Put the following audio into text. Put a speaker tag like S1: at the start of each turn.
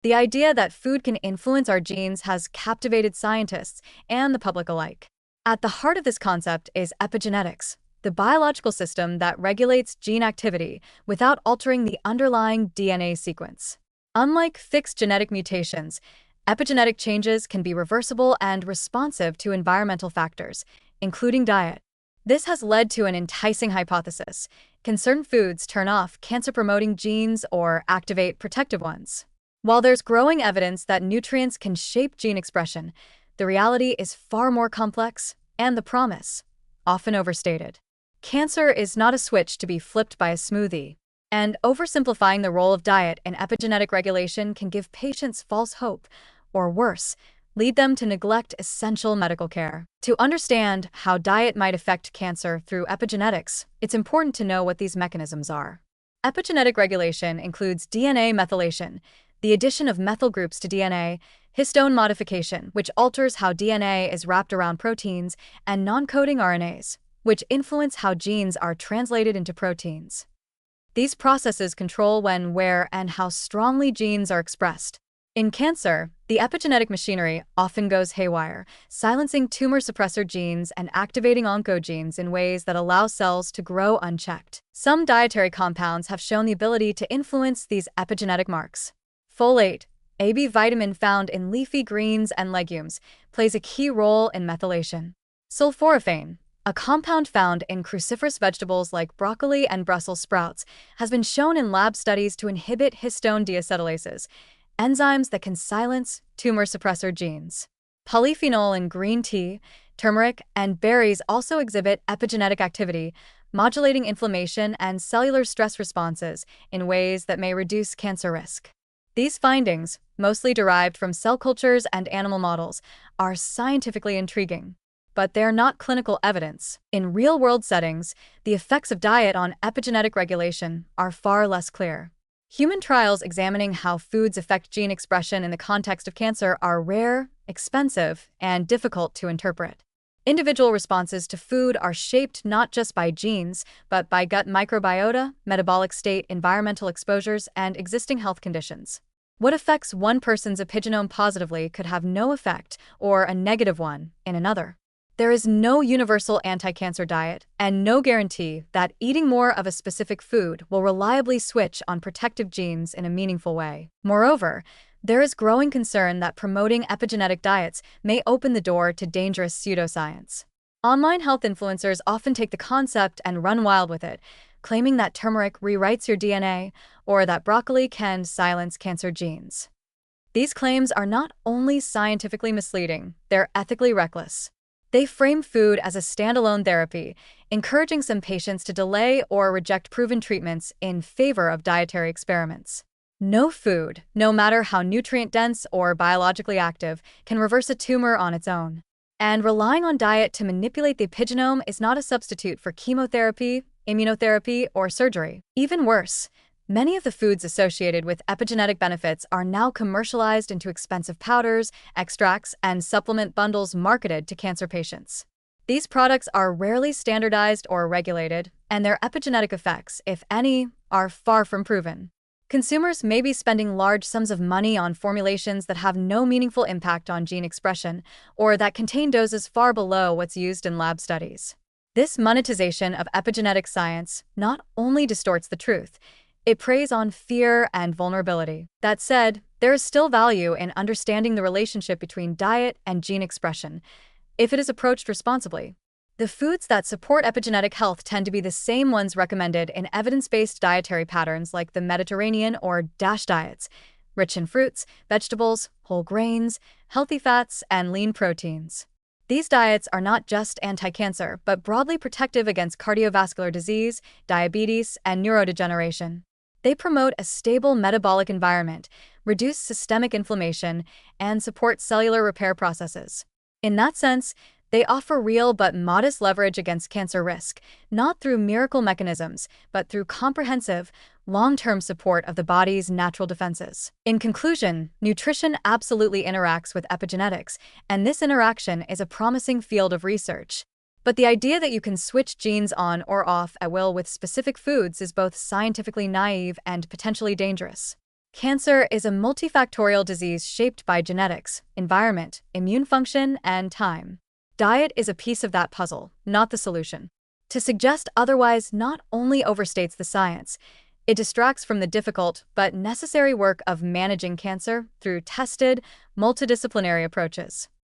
S1: The idea that food can influence our genes has captivated scientists and the public alike. At the heart of this concept is epigenetics, the biological system that regulates gene activity without altering the underlying DNA sequence. Unlike fixed genetic mutations, epigenetic changes can be reversible and responsive to environmental factors, including diet. This has led to an enticing hypothesis. Can certain foods turn off cancer-promoting genes or activate protective ones? While there's growing evidence that nutrients can shape gene expression, the reality is far more complex, and the promise often overstated. Cancer is not a switch to be flipped by a smoothie, and oversimplifying the role of diet in epigenetic regulation can give patients false hope, or worse, lead them to neglect essential medical care. To understand how diet might affect cancer through epigenetics, it's important to know what these mechanisms are. Epigenetic regulation includes DNA methylation, the addition of methyl groups to DNA, histone modification, which alters how DNA is wrapped around proteins, and non-coding RNAs, which influence how genes are translated into proteins. These processes control when, where, and how strongly genes are expressed. In cancer, the epigenetic machinery often goes haywire, silencing tumor suppressor genes and activating oncogenes in ways that allow cells to grow unchecked. Some dietary compounds have shown the ability to influence these epigenetic marks. Folate, a B vitamin found in leafy greens and legumes, plays a key role in methylation. Sulforaphane, a compound found in cruciferous vegetables like broccoli and Brussels sprouts, has been shown in lab studies to inhibit histone deacetylases, enzymes that can silence tumor suppressor genes. Polyphenol in green tea, turmeric, and berries also exhibit epigenetic activity, modulating inflammation and cellular stress responses in ways that may reduce cancer risk. These findings, mostly derived from cell cultures and animal models, are scientifically intriguing, but they're not clinical evidence. In real-world settings, the effects of diet on epigenetic regulation are far less clear. Human trials examining how foods affect gene expression in the context of cancer are rare, expensive, and difficult to interpret. Individual responses to food are shaped not just by genes, but by gut microbiota, metabolic state, environmental exposures, and existing health conditions. What affects one person's epigenome positively could have no effect, or a negative one, in another. There is no universal anti-cancer diet, and no guarantee that eating more of a specific food will reliably switch on protective genes in a meaningful way. Moreover, there is growing concern that promoting epigenetic diets may open the door to dangerous pseudoscience. Online health influencers often take the concept and run wild with it, claiming that turmeric rewrites your DNA or that broccoli can silence cancer genes. These claims are not only scientifically misleading, they're ethically reckless. They frame food as a standalone therapy, encouraging some patients to delay or reject proven treatments in favor of dietary experiments. No food, no matter how nutrient-dense or biologically active, can reverse a tumor on its own. And relying on diet to manipulate the epigenome is not a substitute for chemotherapy, immunotherapy, or surgery. Even worse, many of the foods associated with epigenetic benefits are now commercialized into expensive powders, extracts, and supplement bundles marketed to cancer patients. These products are rarely standardized or regulated, and their epigenetic effects, if any, are far from proven. Consumers may be spending large sums of money on formulations that have no meaningful impact on gene expression, or that contain doses far below what's used in lab studies. This monetization of epigenetic science not only distorts the truth, it preys on fear and vulnerability. That said, there is still value in understanding the relationship between diet and gene expression, if it is approached responsibly. The foods that support epigenetic health tend to be the same ones recommended in evidence-based dietary patterns like the Mediterranean or DASH diets, rich in fruits, vegetables, whole grains, healthy fats, and lean proteins. These diets are not just anti-cancer, but broadly protective against cardiovascular disease, diabetes, and neurodegeneration. They promote a stable metabolic environment, reduce systemic inflammation, and support cellular repair processes. In that sense, they offer real but modest leverage against cancer risk, not through miracle mechanisms, but through comprehensive, long-term support of the body's natural defenses. In conclusion, nutrition absolutely interacts with epigenetics, and this interaction is a promising field of research. But the idea that you can switch genes on or off at will with specific foods is both scientifically naive and potentially dangerous. Cancer is a multifactorial disease shaped by genetics, environment, immune function, and time. Diet is a piece of that puzzle, not the solution. To suggest otherwise not only overstates the science, it distracts from the difficult but necessary work of managing cancer through tested, multidisciplinary approaches.